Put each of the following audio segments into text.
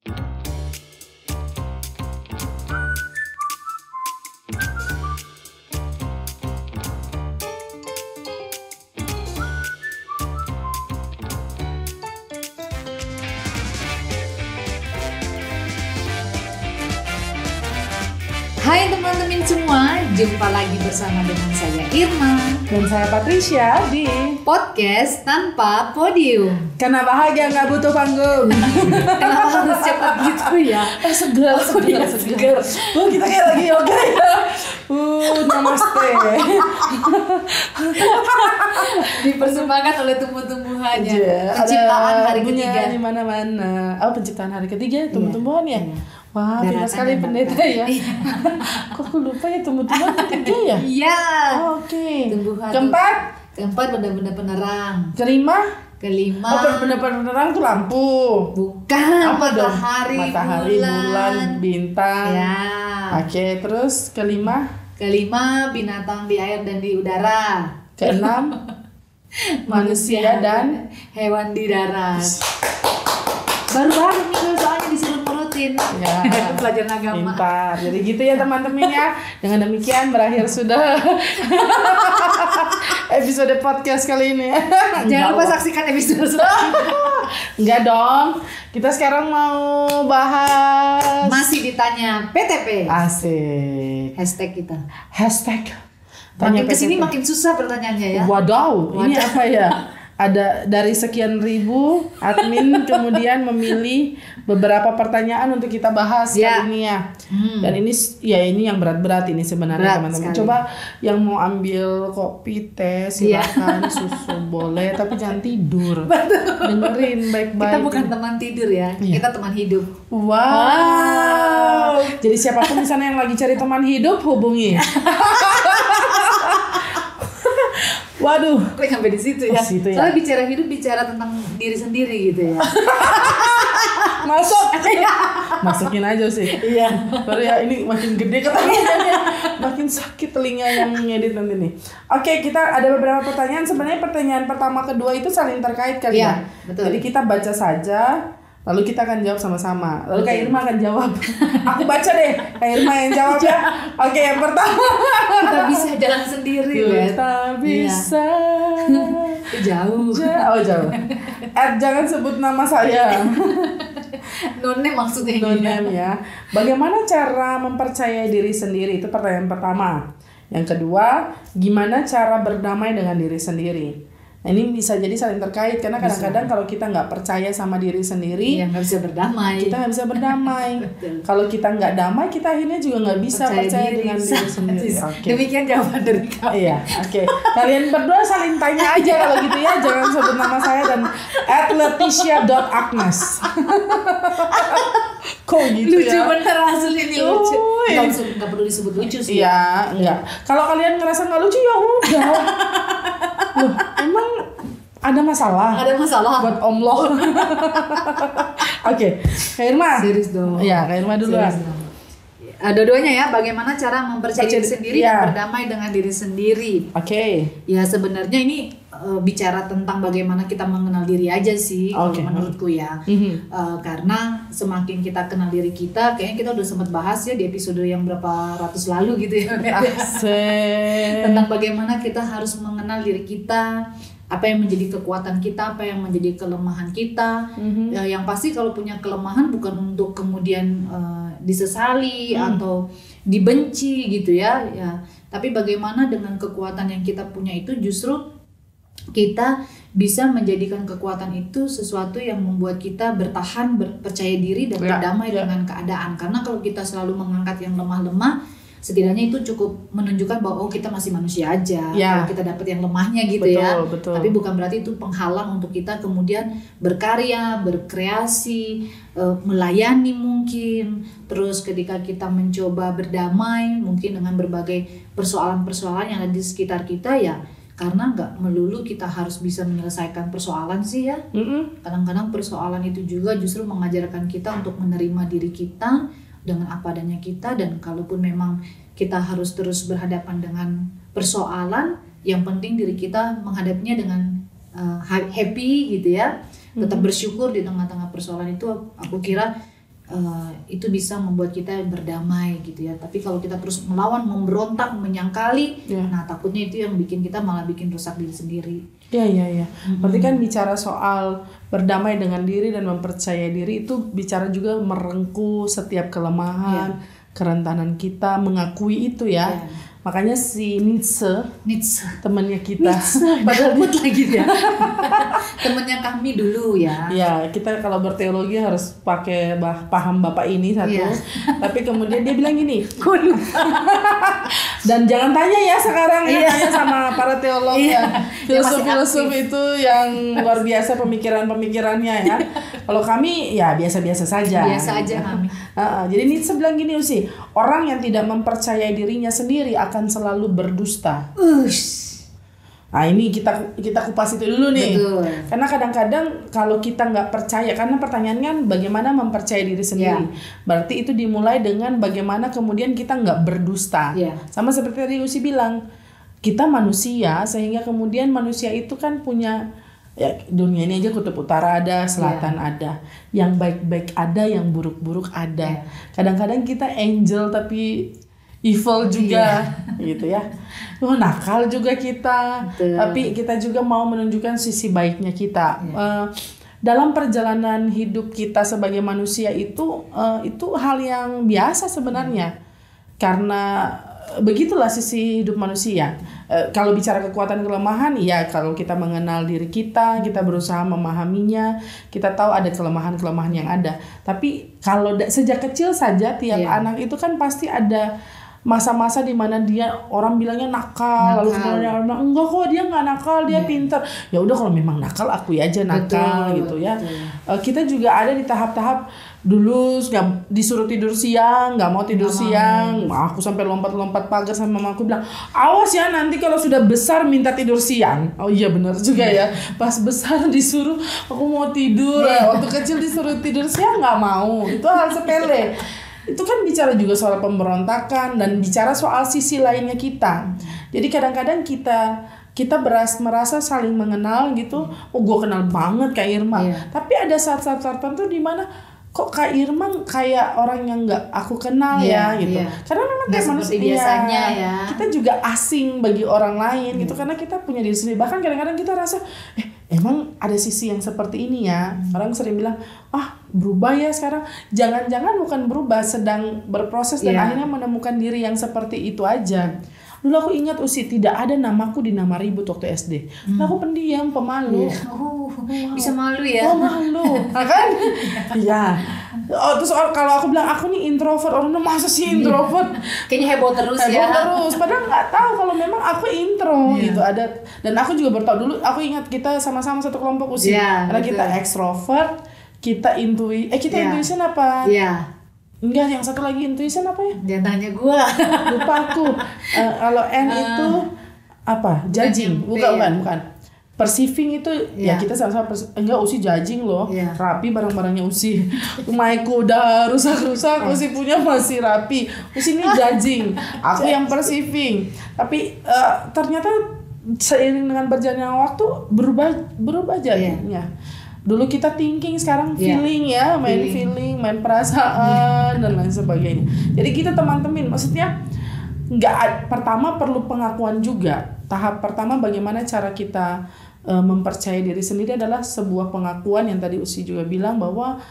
Hai teman-teman semua, jumpa lagi bersama dengan saya Irma Dan saya Patricia di Podcast Tanpa Podium. Karena bahagia nggak butuh panggung. Kenapa harus cepat gitu ya? Segar. Kita kayak lagi yoga ya. Namaste. Dipersembahkan oleh tumbuh-tumbuhannya. Ada Penciptaan hari bunyinya ketiga. di mana-mana. Oh, penciptaan hari ketiga tumbuh-tumbuhan ya. Iya. Wah, pintar sekali pendeta ya. Kok aku lupa ya tumbuh-tumbuhan ketiga ya? Iya. Oh, oke. Tumbuhan. Keempat benda-benda penerang. kelima. Kelima. Benda penerang tuh lampu. Bukan. Apa dong? Matahari, bulan, bintang. Ya. Oke, terus kelima. Kelima, binatang di air dan di udara. Keenam, manusia dan hewan di darat. Baru-baru nih soalnya disuruh nurutin. ya, Pelajaran agama. pintar. Jadi gitu ya teman-teman ya. Dengan demikian berakhir sudah episode podcast kali ini. Jangan lupa saksikan episode selanjutnya. Enggak dong. Kita sekarang mau bahas Masih ditanya PTP. asik. Hashtag kita. Hashtag. Makin kesini PTP. makin susah pertanyaannya ya. Wadaw, ini apa ya? Ada dari sekian ribu admin kemudian memilih beberapa pertanyaan untuk kita bahas kali ini ya. Dan ini yang berat-berat ini sebenarnya Berat teman-teman. sekali. Coba yang mau ambil kopi, teh, silakan susu boleh tapi jangan tidur. Dengerin baik-baik. Kita bukan teman tidur ya. Iya. Kita teman hidup. Wow. Jadi siapapun di sana yang lagi cari teman hidup hubungi. Waduh. Kok sampai di situ ya? Situ ya. Soalnya bicara hidup bicara tentang diri sendiri gitu ya. Masuk. Masukin aja sih. Iya. Baru ya ini makin gede katanya. Makin sakit telinga yang ngedit nanti nih. Oke, kita ada beberapa pertanyaan. Sebenarnya pertanyaan pertama kedua itu saling terkait kali Iya, ya. betul. Jadi kita baca saja. Lalu kita akan jawab sama-sama. Lalu Kak Irma akan jawab. Aku baca deh. Kak Irma yang jawab ya. Oke, yang pertama. Kita bisa jalan sendiri, Bet. Kita bisa. Jauh. Jauh. Jangan sebut nama saya. Nonem maksudnya. Nonem ya. Bagaimana cara mempercayai diri sendiri? Itu pertanyaan pertama. Yang kedua, gimana cara berdamai dengan diri sendiri? Nah, ini bisa jadi saling terkait karena kadang-kadang kalau kita nggak percaya sama diri sendiri, Iya, nggak bisa berdamai. kita nggak bisa berdamai. Betul. Kalau kita nggak damai, kita akhirnya juga nggak bisa percaya dengan diri sendiri. Oke. Demikian jawaban dari kamu. Iya, oke. Kalian berdua saling tanya aja kalau gitu ya, jangan sebut nama saya dan @leticia.agnes. Kok gitu Lucu ya? bener asli ini lucu. Uy. Nggak perlu disebut lucu sih. Iya, enggak. Kalau kalian ngerasa nggak lucu ya udah. Loh, emang ada masalah? Ada masalah. Buat Allah. Oke, Kak Irma. Serius dong. Iya, Kak Irma duluan. Serius dong. Dua-duanya ya, bagaimana cara mempercayai diri sendiri Iya. dan berdamai dengan diri sendiri. Oke. Ya sebenarnya ini bicara tentang bagaimana kita mengenal diri aja sih, Oke. kalau menurutku ya. Karena semakin kita kenal diri kita, kayaknya kita udah sempat bahas ya di episode yang berapa ratus lalu gitu ya. Asik. Tentang bagaimana kita harus mengenal diri kita, apa yang menjadi kekuatan kita, apa yang menjadi kelemahan kita. Yang pasti kalau punya kelemahan bukan untuk kemudian disesali atau dibenci gitu ya. Tapi bagaimana dengan kekuatan yang kita punya itu justru kita bisa menjadikan kekuatan itu sesuatu yang membuat kita bertahan, percaya diri dan berdamai dengan keadaan. Karena kalau kita selalu mengangkat yang lemah-lemah, setidaknya itu cukup menunjukkan bahwa kita masih manusia aja. Kalau kita dapat yang lemahnya gitu. Betul. Tapi bukan berarti itu penghalang untuk kita kemudian berkarya, berkreasi, melayani mungkin. Terus ketika kita mencoba berdamai mungkin dengan berbagai persoalan-persoalan yang ada di sekitar kita ya. Karena nggak melulu kita harus bisa menyelesaikan persoalan sih ya. Kadang-kadang persoalan itu juga justru mengajarkan kita untuk menerima diri kita dengan apa adanya kita. Dan kalaupun memang kita harus terus berhadapan dengan persoalan, yang penting diri kita menghadapinya dengan happy gitu ya. Tetap bersyukur di tengah-tengah persoalan itu. Aku kira itu bisa membuat kita berdamai gitu ya. Tapi kalau kita terus melawan, memberontak, menyangkali, nah takutnya itu yang bikin kita malah bikin rusak diri sendiri. Iya. Berarti kan bicara soal berdamai dengan diri dan mempercayai diri itu bicara juga merengkuh setiap kelemahan, kerentanan kita, mengakui itu ya. Makanya si Nietzsche temannya kita, padahal lagi ya. Temannya kami dulu ya. Ya, kita kalau berteologi harus pakai paham Bapak ini satu. Tapi kemudian dia bilang gini, dan jangan tanya ya sekarang ya, tanya sama para teolog ya, filsuf itu yang luar biasa pemikirannya ya. Kalau kami ya biasa-biasa saja. Biasa aja kami. Jadi Nietzsche bilang gini sih, orang yang tidak mempercayai dirinya sendiri akan selalu berdusta. Nah ini kita kupas itu dulu nih. Betul. Karena kadang-kadang kalau kita nggak percaya, karena pertanyaannya kan bagaimana mempercayai diri sendiri. Berarti itu dimulai dengan bagaimana kemudian kita nggak berdusta. Sama seperti tadi Usi bilang, kita manusia, sehingga kemudian manusia itu kan punya, ya dunia ini aja kutub utara ada, selatan ada, yang baik-baik ada, yang buruk-buruk ada. Kadang-kadang kita angel tapi evil juga, gitu ya. Nakal juga kita, tapi kita juga mau menunjukkan sisi baiknya kita. Dalam perjalanan hidup kita sebagai manusia itu hal yang biasa sebenarnya, karena begitulah sisi hidup manusia. Kalau bicara kekuatan kelemahan, ya kalau kita mengenal diri kita berusaha memahaminya, kita tahu ada kelemahan-kelemahan yang ada. Tapi kalau sejak kecil saja tiap anak itu kan pasti ada masa-masa di mana dia orang bilangnya nakal. Lalu sebenarnya orang enggak kok, dia nggak nakal, dia pintar. Ya udah kalau memang nakal akui aja nakal. Gitu ya. Kita juga ada di tahap-tahap dulu nggak disuruh tidur siang, nggak mau tidur siang. Aku sampai lompat-lompat pagar sama mamaku bilang, awas ya nanti kalau sudah besar minta tidur siang. Oh iya benar juga ya. Pas besar disuruh aku mau tidur. Waktu kecil disuruh tidur siang nggak mau. Itu hal sepele. Itu kan bicara juga soal pemberontakan dan bicara soal sisi lainnya kita. Jadi kadang-kadang kita merasa saling mengenal gitu. Oh gue kenal banget Kak Irma. Tapi ada saat-saat tertentu di mana kok Kak Irma kayak orang yang nggak aku kenal gitu. Karena memang kayak manusia biasanya ya. Kita juga asing bagi orang lain gitu, karena kita punya diri sendiri. Bahkan kadang-kadang kita rasa emang ada sisi yang seperti ini ya. Orang sering bilang, berubah ya sekarang. Jangan-jangan bukan berubah, sedang berproses dan akhirnya menemukan diri yang seperti itu aja. Dulu aku ingat Usi, tidak ada namaku di nama ribut waktu SD. Aku pendiam, pemalu. Bisa malu ya? Oh malu, kan? Iya. Terus kalau aku bilang aku nih introvert, orang masa sih introvert? Kayaknya heboh terus ya. Heboh terus, padahal nggak tahu kalau memang aku intro gitu. Ada, dan aku juga baru tahu dulu. Aku ingat kita sama-sama satu kelompok Usi. Karena kita ekstrovert, kita intuition apa? Enggak, yang satu lagi intuition apa ya? Jangan tanya gue. Lupa aku. Kalau N itu apa? Judging. Bukan. Perceiving itu ya kita sama-sama enggak, Usi judging loh. Rapi barang-barangnya Usi. Rumahku udah rusak-rusak, Usi punya masih rapi. Usi ini judging. Aku yang perceiving. Tapi ternyata seiring dengan berjalannya waktu berubah jadinya. Dulu kita thinking, sekarang feeling ya, main feeling, main perasaan dan lain sebagainya. Jadi kita teman-teman, maksudnya pertama perlu pengakuan juga. Tahap pertama bagaimana cara kita mempercayai diri sendiri adalah sebuah pengakuan yang tadi Usi juga bilang bahwa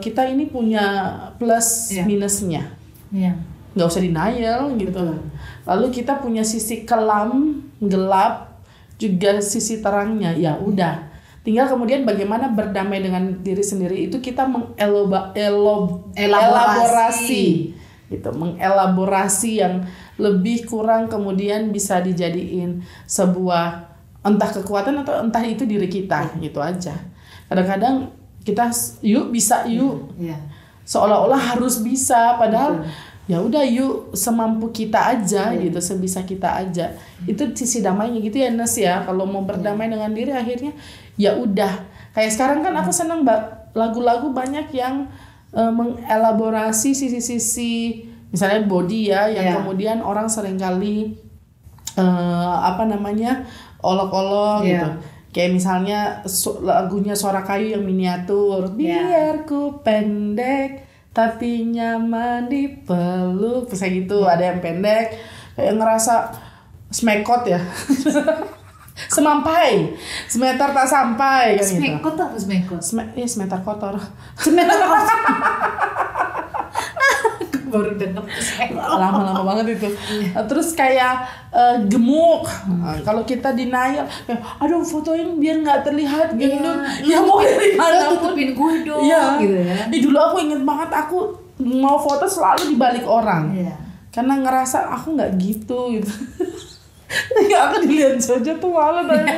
kita ini punya plus minusnya. Nggak usah denial gitu. Lalu kita punya sisi kelam, gelap, juga sisi terangnya. Ya udah. Tinggal kemudian bagaimana berdamai dengan diri sendiri itu kita mengelaborasi gitu, mengelaborasi yang lebih kurang kemudian bisa dijadiin sebuah entah kekuatan atau entah itu diri kita gitu aja. Kadang-kadang kita bisa seolah-olah harus bisa, padahal ya udah semampu kita aja gitu, sebisa kita aja. Itu sisi damainya gitu ya Nes ya. Kalau mau berdamai dengan diri akhirnya ya udah. Kayak sekarang kan aku senang lagu-lagu banyak yang mengelaborasi sisi-sisi misalnya body yang kemudian orang seringkali olok-olok gitu. Kayak misalnya lagunya Suara Kayu yang miniatur. Biar ku pendek tapi nyaman dipeluk. Misalnya gitu, ada yang pendek kayak ngerasa smekot ya. Semampai, semeter tak sampai kan gitu. Smekot apa smekot? Semeter kotor. Semeter kotor. Baru denger smekot. Lama-lama banget itu. Terus kayak gemuk. Kalau kita denial, kayak aduh fotoin biar nggak terlihat gendut. Ya mau dari mana pun. Tutupin gue dong. Iya. Gitu ya. Dulu aku inget banget, aku mau foto selalu di balik orang. Iya. Karena ngerasa aku nggak gitu. Ya aku dilihat saja tuh malu tanya.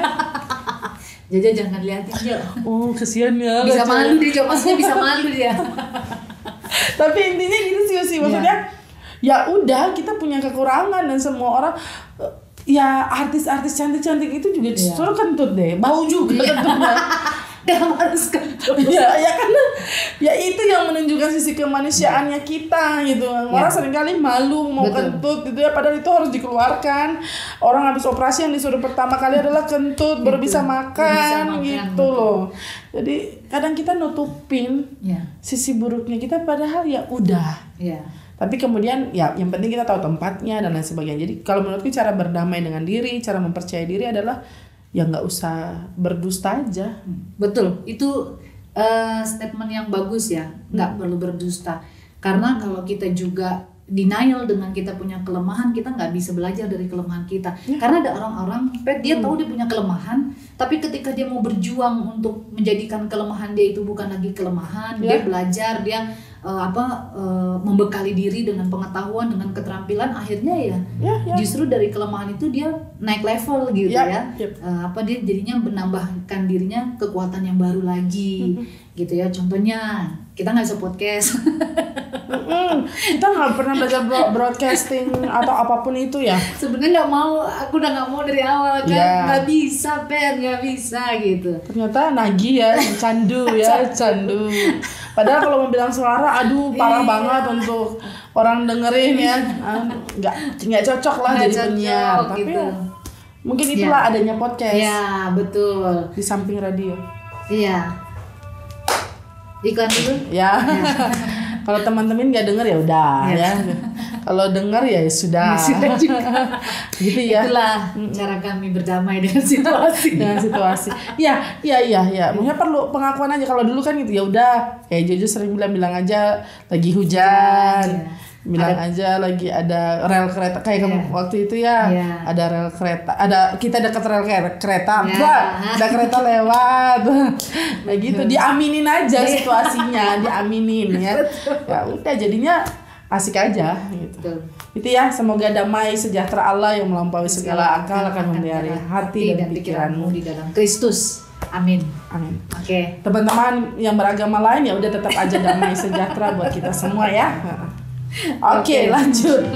Jaja jangan liatin Jo. Oh kesian ya. Bisa malu dia Jo, maksudnya bisa malu dia. Tapi intinya gitu sih maksudnya. Ya udah, kita punya kekurangan dan semua orang ya artis-artis cantik-cantik itu juga justru kentut deh. Bau juga kentutnya. Dalam harus kentut. Ya karena ya itu yang menunjukkan sisi kemanusiaannya kita gitu. Orang seringkali malu mau kentut gitu ya, padahal itu harus dikeluarkan. Orang habis operasi yang disuruh pertama kali adalah kentut baru bisa makan gitu loh. Jadi kadang kita nutupin sisi buruknya kita padahal ya udah. Tapi kemudian ya yang penting kita tahu tempatnya dan lain sebagainya. Jadi kalau menurutku cara berdamai dengan diri, cara mempercayai diri adalah ya nggak usah berdusta aja. Betul, itu statement yang bagus ya, nggak perlu berdusta. Karena kalau kita juga denial dengan kita punya kelemahan, kita nggak bisa belajar dari kelemahan kita. Karena ada orang-orang, dia tahu dia punya kelemahan, tapi ketika dia mau berjuang untuk menjadikan kelemahan dia itu bukan lagi kelemahan, dia belajar, dia membekali diri dengan pengetahuan, dengan keterampilan, akhirnya justru dari kelemahan itu dia naik level gitu dia jadinya menambahkan dirinya kekuatan yang baru lagi gitu ya. Contohnya kita nggak bisa podcast. Kita nggak pernah belajar broadcasting atau apapun itu ya. Sebenarnya aku udah nggak mau dari awal kan, nggak bisa nggak bisa gitu. Ternyata nagih ya, candu ya, candu. Padahal kalau mau bilang suara, aduh parah banget untuk orang dengerin ya, nggak cocok lah jadi penyiar. Tapi gitu. Mungkin itulah adanya podcast. Iya betul. Di samping radio. Iya. Iklan dulu. Ya. Kalau teman-teman nggak denger ya udah ya. Kalau denger ya sudah. Sudah juga. Gitu ya. Itulah cara kami berdamai dengan situasi. Ya. Maksudnya perlu pengakuan aja. Kalau dulu kan gitu ya udah. Kayak Jojo sering bilang aja lagi hujan. Bilang aja lagi ada rel kereta kayak kamu waktu itu ya. Ada rel kereta. Kita dekat rel kereta. Ada kereta lewat. Nah gitu diaminin aja situasinya, diaminin ya. Ya udah jadinya asik aja gitu. Itu ya, semoga damai sejahtera Allah yang melampaui segala akal akan memelihara hati dan pikiranmu di dalam Kristus. Amin. Oke. Teman-teman yang beragama lain ya udah tetap aja damai sejahtera buat kita semua ya. Oke, lanjut.